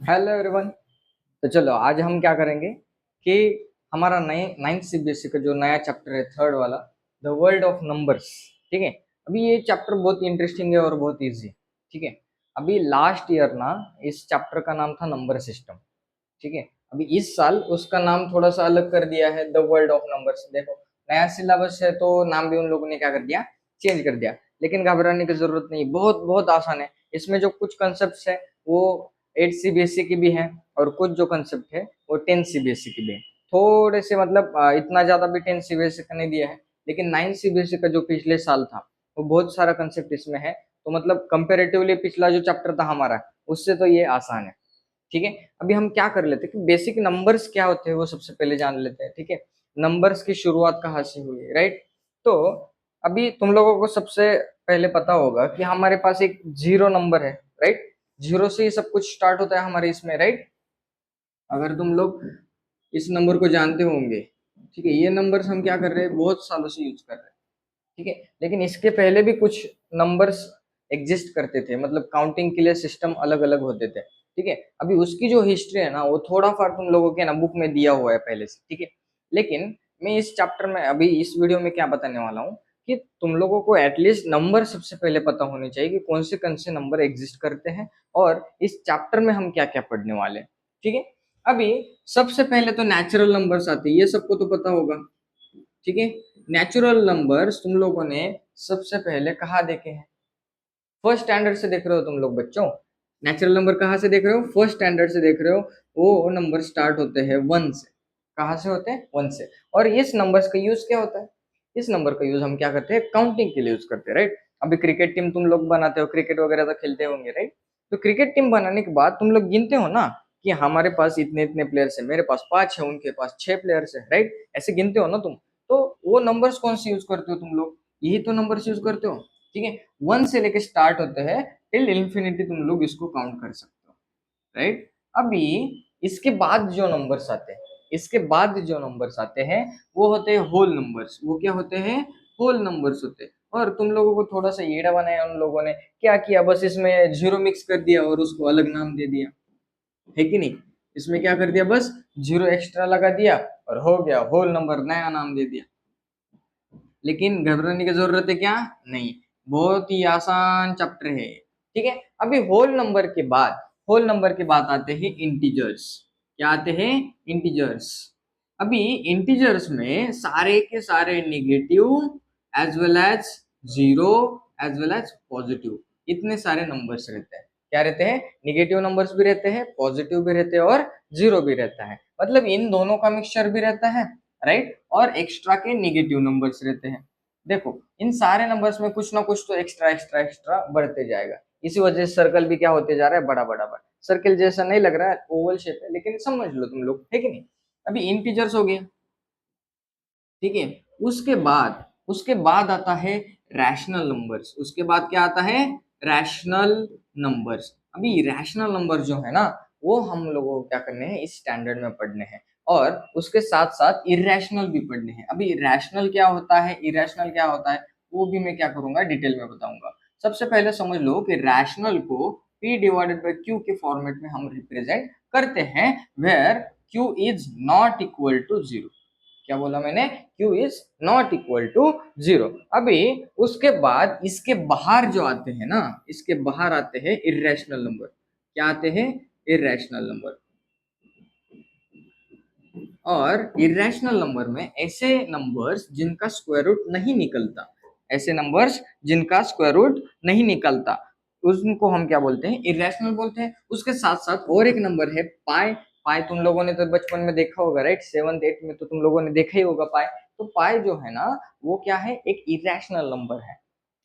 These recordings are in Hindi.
Hello everyone. तो चलो आज हम क्या करेंगे कि हमारा नए नाइन्थ सीबीएसई का जो नया चैप्टर है थर्ड वाला, द वर्ल्ड ऑफ नंबर्स। ठीक है। अभी ये चैप्टर बहुत इंटरेस्टिंग है और बहुत इजी है। ठीक है। अभी लास्ट ईयर ना इस चैप्टर का नाम था नंबर सिस्टम। ठीक है। अभी इस साल उसका नाम थोड़ा सा अलग कर दिया है, द वर्ल्ड ऑफ नंबर्स। देखो, नया सिलेबस है तो नाम भी उन लोगों ने क्या कर दिया, चेंज कर दिया। लेकिन घबराने की जरूरत नहीं, बहुत बहुत आसान है। इसमें जो कुछ कंसेप्ट है वो 8 सीबीएसई की भी है, और कुछ जो कंसेप्ट है वो 10 सीबीएसई की भी है। थोड़े से मतलब इतना ज्यादा भी 10 सीबीएसई का नहीं दिया है, लेकिन 9 सीबीएसई का जो पिछले साल था वो बहुत सारा कंसेप्ट इसमें है। तो मतलब कंपेरेटिवली पिछला जो चैप्टर था हमारा, उससे तो ये आसान है। ठीक है। अभी हम क्या कर लेते हैं कि बेसिक नंबर्स क्या होते हैं वो सबसे पहले जान लेते हैं। ठीक है। नंबर्स की शुरुआत कहाँ से हुई है, राइट? तो अभी तुम लोगों को सबसे पहले पता होगा कि हमारे पास एक जीरो नंबर है, राइट? जीरो से ही सब कुछ स्टार्ट होता है हमारे इसमें, राइट? अगर तुम लोग इस नंबर को जानते होंगे, ठीक है, ये नंबर्स हम क्या कर रहे हैं, बहुत सालों से यूज कर रहे हैं। ठीक है। लेकिन इसके पहले भी कुछ नंबर्स एग्जिस्ट करते थे, मतलब काउंटिंग के लिए सिस्टम अलग अलग होते थे। ठीक है। अभी उसकी जो हिस्ट्री है ना वो थोड़ा फार तुम लोगों के ना बुक में दिया हुआ है पहले से। ठीक है। लेकिन मैं इस चैप्टर में अभी इस वीडियो में क्या बताने वाला हूँ कि तुम लोगों को एटलीस्ट नंबर सबसे पहले पता होने चाहिए कि कौन से नंबर एग्जिस्ट करते हैं, और इस चैप्टर में हम क्या क्या पढ़ने वाले हैं। ठीक है। अभी सबसे पहले तो नेचुरल नंबर्स आते हैं, ये सबको तो पता होगा। ठीक है। नेचुरल नंबर्स तुम लोगों ने सबसे पहले कहाँ देखे हैं? फर्स्ट स्टैंडर्ड से देख रहे हो तुम लोग बच्चों। नेचुरल नंबर कहाँ से देख रहे हो? फर्स्ट स्टैंडर्ड से देख रहे हो। वो नंबर स्टार्ट होते हैं वन से। कहाँ से होते हैं? वन से। और इस नंबर्स का यूज क्या होता है? इस नंबर का यूज हम क्या करते हैं? काउंटिंग के लिए यूज करते हैं, राइट? अभी क्रिकेट टीम तुम लोग बनाते हो, क्रिकेट वगैरह तो खेलते होंगे, राइट? तो क्रिकेट टीम बनाने के बाद तुम लोग गिनते हो ना कि हमारे पास इतने इतने प्लेयर्स है, मेरे पास पांच है, उनके पास छह प्लेयर्स है, राइट? ऐसे गिनते हो ना तुम। तो वो नंबर्स कौन से यूज करते हो तुम लोग? यही तो नंबर्स यूज करते हो। ठीक है। वन से लेके स्टार्ट होते हैं टिल इन्फिनिटी, तुम लोग इसको काउंट कर सकते हो, राइट? अभी इसके बाद जो नंबर्स आते हैं, इसके बाद जो नंबर्स आते हैं वो होते हैं होल नंबर्स। वो क्या होते हैं? होल नंबर्स होते हैं। और तुम लोगों को थोड़ा सा येड़ा बनाया उन लोगों ने, क्या किया, बस इसमें जीरो मिक्स कर दिया और उसको अलग नाम दे दिया, है कि नहीं? इसमें क्या कर दिया, बस जीरो एक्स्ट्रा लगा दिया और हो गया होल नंबर, नया नाम दे दिया। लेकिन घबराने की जरूरत है क्या? नहीं। बहुत ही आसान चैप्टर है। ठीक है। अभी होल नंबर के बाद आते हैं इंटीजर्स। क्या आते हैं? इंटीजर्स। अभी इंटीजर्स में सारे के सारे negative as well as zero as well as positive, इतने सारे नंबर्स रहते हैं। क्या रहते हैं? निगेटिव नंबर्स भी रहते हैं, पॉजिटिव भी रहते हैं, और जीरो भी रहता है। मतलब इन दोनों का मिक्सचर भी रहता है, राइट? और एक्स्ट्रा के निगेटिव नंबर्स रहते हैं। देखो, इन सारे नंबर्स में कुछ ना कुछ तो एक्स्ट्रा एक्स्ट्रा एक्स्ट्रा बढ़ते जाएगा। इसी वजह से सर्कल भी क्या होते जा रहा है, बड़ा बड़ा बड़ा। सर्कल जैसा नहीं लग रहा है, ओवल शेप है, लेकिन समझ लो तुम लोग, है कि नहीं? अभी इंटीजर्स हो गया। ठीक है। उसके बाद आता है रैशनल नंबर्स। उसके बाद क्या आता है? Rational numbers. अभी रैशनल नंबर जो है ना, वो हम लोगों को क्या करने हैं, इस स्टैंडर्ड में पढ़ने हैं। और उसके साथ साथ इरेशनल भी पढ़ने हैं। अभी रैशनल क्या होता है, इरेशनल क्या होता है, वो भी मैं क्या करूंगा, डिटेल में बताऊंगा। सबसे पहले समझ लो कि रैशनल को P डिवाइडेड बाई Q के फॉर्मेट में हम रिप्रेजेंट करते हैं, where Q is not equal to zero. क्या बोला मैंने? Q is not equal to zero. अभी उसके बाद इसके बाहर जो आते हैं ना, इसके बाहर आते हैं इरेशनल नंबर। क्या आते हैं? Irrational number. और इरेशनल नंबर में ऐसे नंबर्स जिनका स्क्वायर रूट नहीं निकलता, ऐसे नंबर्स जिनका स्क्वायर रूट नहीं निकलता, उनको हम क्या बोलते हैं? इरेशनल बोलते हैं। उसके साथ साथ और एक नंबर है पाई। पाई तुम लोगों ने तो बचपन में देखा होगा, राइट? सेवंथ एट में तो तुम लोगों ने देखा ही होगा पाई। तो पाई जो है ना, वो क्या है? एक इरेशनल नंबर है।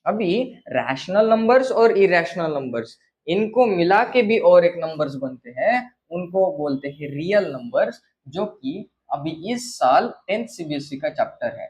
अभी रैशनल नंबर्स और इरेशनल नंबर्स, इनको मिला के भी और एक नंबर्स बनते हैं, उनको बोलते हैं रियल नंबर्स, जो कि अभी इस साल 10th सीबीएसई का चैप्टर है।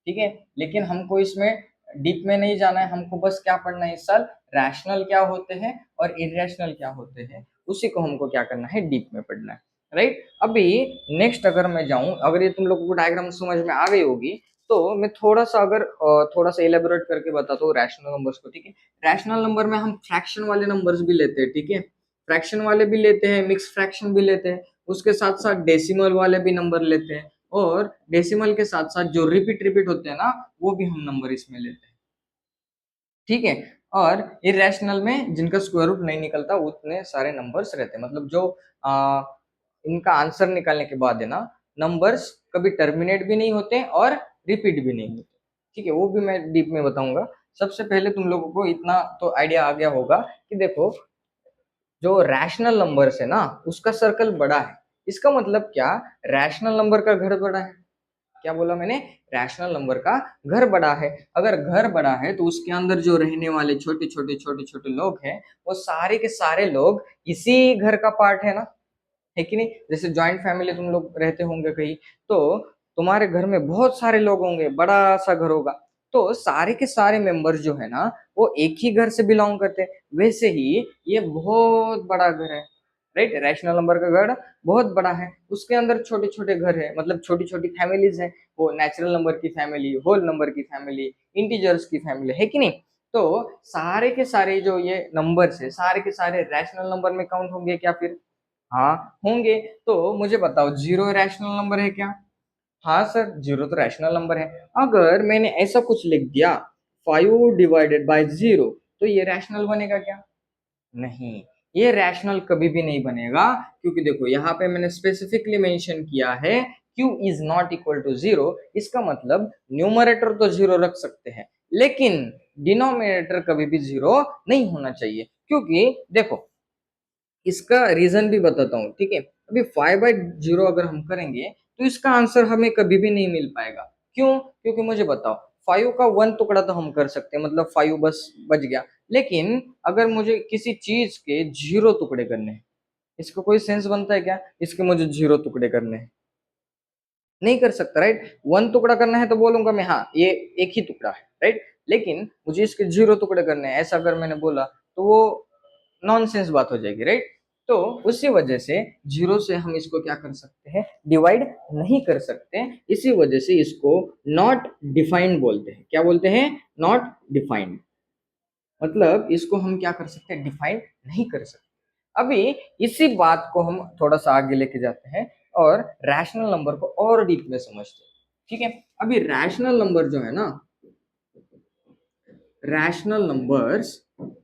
ठीक है। लेकिन हमको इसमें डीप में नहीं जाना है, हमको बस क्या पढ़ना है इस साल, रैशनल क्या होते हैं और इरेशनल क्या होते हैं, उसी को हमको क्या करना है, डीप में पढ़ना है, राइट? अभी नेक्स्ट अगर मैं जाऊं, अगर ये तुम लोगों को डायग्राम समझ में आ गई होगी, तो मैं थोड़ा सा अगर थोड़ा सा इलेबोरेट करके बताता हूँ रैशनल नंबर्स को। ठीक है। रैशनल नंबर में हम फ्रैक्शन वाले नंबर्स भी लेते हैं, ठीक है? फ्रैक्शन वाले भी लेते हैं, मिक्स फ्रैक्शन भी लेते हैं, उसके साथ साथ डेसिमल वाले भी नंबर लेते हैं, और डेसिमल के साथ साथ जो रिपीट रिपीट होते हैं ना, वो भी हम नंबर इसमें लेते हैं। ठीक है। और इरेशनल में जिनका स्क्वायर रूट नहीं निकलता उतने सारे नंबर्स रहते हैं, मतलब जो आ, इनका आंसर निकालने के बाद है ना, नंबर्स कभी टर्मिनेट भी नहीं होते और रिपीट भी नहीं होते। ठीक है, वो भी मैं डीप में बताऊंगा। सबसे पहले तुम लोगों को इतना तो आइडिया आ गया होगा कि देखो, जो रैशनल नंबर्स है ना, उसका सर्कल बड़ा है। इसका मतलब क्या, रैशनल नंबर का घर बड़ा है। क्या बोला मैंने, रैशनल नंबर का घर बड़ा है। अगर घर बड़ा है तो उसके अंदर जो रहने वाले छोटे छोटे छोटे छोटे लोग हैं, वो सारे के सारे लोग इसी घर का पार्ट है ना, है कि नहीं। जैसे जॉइंट फैमिली तुम लोग रहते होंगे कहीं, तो तुम्हारे घर में बहुत सारे लोग होंगे, बड़ा सा घर होगा, तो सारे के सारे मेंबर्स जो है ना, वो एक ही घर से बिलोंग करते हैं। वैसे ही ये बहुत बड़ा घर है, राइट। रैशनल नंबर का घर बहुत बड़ा है, उसके अंदर छोटे छोटे घर है, मतलब छोटी छोटी फैमिलीज है। वो नेचुरल नंबर की फैमिली, होल नंबर की फैमिली, इंटीजर्स की फैमिली, है कि नहीं। तो सारे के सारे जो ये नंबर्स है, सारे के सारे रैशनल नंबर में काउंट होंगे क्या फिर? हाँ, होंगे। तो मुझे बताओ, जीरो रैशनल नंबर है क्या? हाँ सर, जीरो तो रैशनल नंबर है। अगर मैंने ऐसा कुछ लिख दिया, 5 ÷ 0, तो ये रैशनल बनेगा क्या? नहीं, ये रैशनल कभी भी नहीं बनेगा, क्योंकि देखो यहाँ पे मैंने स्पेसिफिकली मेंशन किया है q is not equal to zero. इसका मतलब न्यूमरेटर तो जीरो रख सकते हैं, लेकिन डिनोमिनेटर कभी भी जीरो नहीं होना चाहिए। क्योंकि देखो, इसका रीजन भी बताता हूँ, ठीक है। अभी 5/0 अगर हम करेंगे तो इसका आंसर हमें कभी भी नहीं मिल पाएगा। क्यों? क्योंकि मुझे बताओ, 5 का 1 टुकड़ा तो हम कर सकते हैं, मतलब 5 बस बच गया। लेकिन अगर मुझे किसी चीज के 0 टुकड़े करने हैं, इसका कोई सेंस बनता है क्या, इसके मुझे 0 टुकड़े करने हैं? नहीं कर सकता, राइट। 1 टुकड़ा करना है तो बोलूंगा मैं, हाँ ये एक ही टुकड़ा है, राइट। लेकिन मुझे इसके 0 टुकड़े करने हैं, ऐसा अगर मैंने बोला तो वो नॉनसेंस बात हो जाएगी, राइट। तो उसी वजह से जीरो से हम इसको क्या कर सकते हैं, डिवाइड नहीं कर सकते। इसी वजह से इसको नॉट डिफाइंड बोलते हैं। क्या बोलते हैं? Not defined. मतलब इसको हम क्या कर सकते हैं, डिफाइन नहीं कर सकते। अभी इसी बात को हम थोड़ा सा आगे लेके जाते हैं और रैशनल नंबर को और डीप में समझते हैं। ठीक है। अभी रैशनल नंबर जो है ना, रैशनल नंबर्स,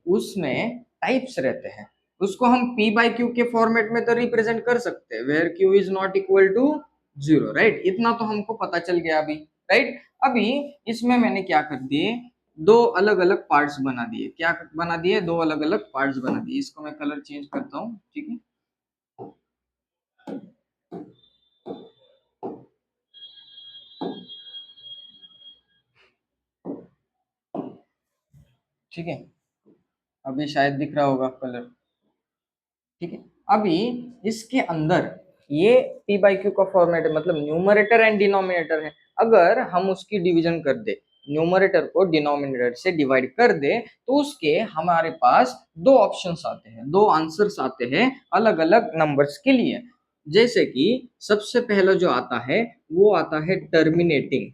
उसमें टाइप्स रहते हैं। उसको हम p/q के फॉर्मेट में तो रिप्रेजेंट कर सकते हैं, where q is not equal to zero, right. इतना तो हमको पता चल गया अभी, राइट। अभी इसमें मैंने क्या कर दिए, दो अलग अलग पार्ट्स बना दिए। क्या बना दिए? दो अलग अलग पार्ट्स बना दिए। इसको मैं कलर चेंज करता हूँ, ठीक है। ठीक है, अभी शायद दिख रहा होगा कलर। ठीक है। अभी इसके अंदर ये p/q का फॉर्मेट है, मतलब न्यूमरेटर एंड डिनोमिनेटर है। अगर हम उसकी डिवीजन कर दे, न्यूमरेटर को डिनोमिनेटर से डिवाइड कर दे, तो उसके हमारे पास दो ऑप्शंस आते हैं, दो आंसर्स आते हैं अलग अलग नंबर्स के लिए। जैसे कि सबसे पहला जो आता है वो आता है टर्मिनेटिंग।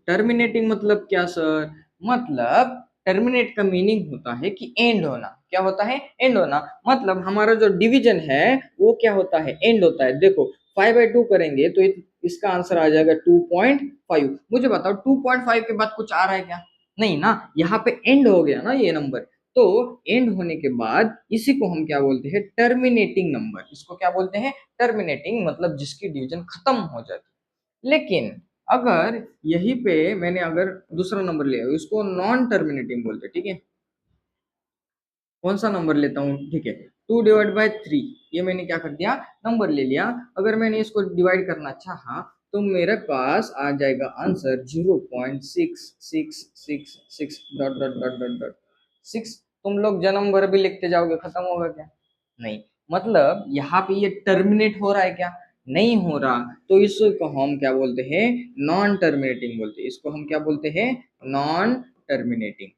टर्मिनेटिंग मतलब क्या सर? मतलब टर्मिनेट का मीनिंग होता है कि एंड होना। क्या होता है? एंड होना। मतलब हमारा जो डिवीजन है वो क्या होता है? एंड होता है। देखो, 5/2 करेंगे तो इसका आंसर आ जाएगा 2.5। मुझे बताओ, 2.5 के बाद कुछ आ रहा है क्या? नहीं ना, यहाँ पे एंड हो गया ना ये नंबर। तो एंड होने के बाद इसी को हम क्या बोलते हैं? Terminating number. इसको क्या बोलते हैं? टर्मिनेटिंग, मतलब जिसकी डिवीजन खत्म हो जाती है। लेकिन अगर यहीं पे मैंने अगर दूसरा नंबर लिया, इसको नॉन टर्मिनेटिंग बोलते हैं, ठीक है। कौन सा नंबर लेता हूँ? ठीक है, 2/3। ये मैंने क्या कर दिया? नंबर ले लिया। अगर मैंने इसको डिवाइड करना चाहा तो मेरे पास आ जाएगा answer 0.6666 dot dot dot dot dot 6। तुम लोग जन्म भर भी लिखते जाओगे, खत्म होगा क्या? नहीं। मतलब यहाँ पे ये टर्मिनेट हो रहा है क्या? नहीं हो रहा। तो इसको हम क्या बोलते हैं? नॉन टर्मिनेटिंग बोलते हैं। इसको हम क्या बोलते हैं? Non terminating.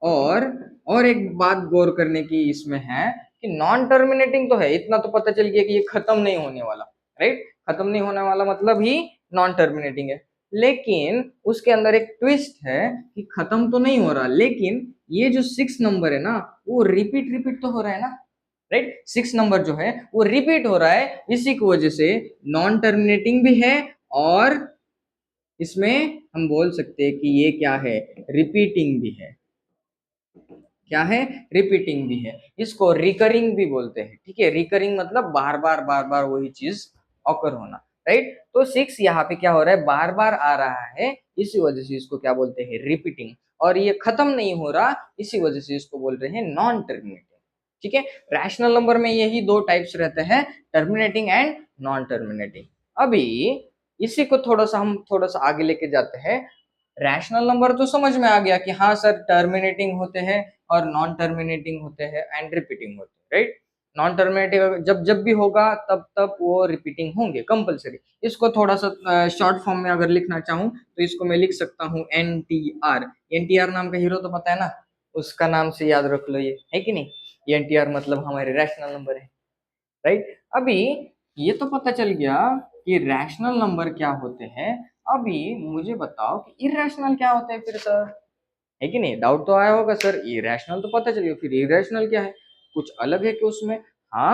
और और एक बात गौर करने की इसमें है कि नॉन टर्मिनेटिंग तो है, इतना तो पता चल गया कि ये खत्म नहीं होने वाला, राइट। खत्म नहीं होने वाला मतलब ही नॉन टर्मिनेटिंग है। लेकिन उसके अंदर एक ट्विस्ट है कि खत्म तो नहीं हो रहा, लेकिन ये जो 6 नंबर है ना वो रिपीट रिपीट तो हो रहा है ना, राइट। 6 नंबर जो है वो रिपीट हो रहा है, इसी की वजह से नॉन टर्मिनेटिंग भी है, और इसमें हम बोल सकते हैं कि ये क्या है, रिपीटिंग भी है। क्या है, रिपीटिंग भी है। इसको रिकरिंग भी बोलते हैं, ठीक है। रिकरिंग मतलब बार बार वही चीज ऑकर होना, राइट। तो 6 यहाँ पे क्या हो रहा है, बार बार आ रहा है, इसी वजह से इसको क्या बोलते हैं, रिपीटिंग। और ये खत्म नहीं हो रहा, इसी वजह से इसको बोल रहे हैं नॉन टर्मिनेटिंग, ठीक है। रैशनल नंबर में यही दो टाइप्स रहते हैं, टर्मिनेटिंग एंड नॉन टर्मिनेटिंग। अभी इसी को थोड़ा सा आगे लेके जाते हैं। रैशनल नंबर तो समझ में आ गया कि हाँ सर, टर्मिनेटिंग होते हैं और नॉन टर्मिनेटिंग होते हैं एंड रिपीटिंग होते हैं, राइट। नॉन टर्मिनेटिंग जब जब भी होगा तब तब वो रिपीटिंग होंगे कंपलसरी। इसको थोड़ा सा शॉर्ट फॉर्म में अगर लिखना चाहूँ तो इसको मैं लिख सकता हूँ NTR। NTR नाम का हीरो तो पता है ना, उसका नाम से याद रख लो, ये है कि नहीं। NTR मतलब हमारे रैशनल नंबर है, राइट। अभी ये तो पता चल गया कि रैशनल नंबर क्या होते हैं। अभी मुझे बताओ कि इरेशनल क्या होते हैं फिर सर, है कि नहीं। डाउट तो आया होगा सर, इरेशनल तो पता चल गया, फिर इरेशनल क्या है, कुछ अलग है कि उसमें।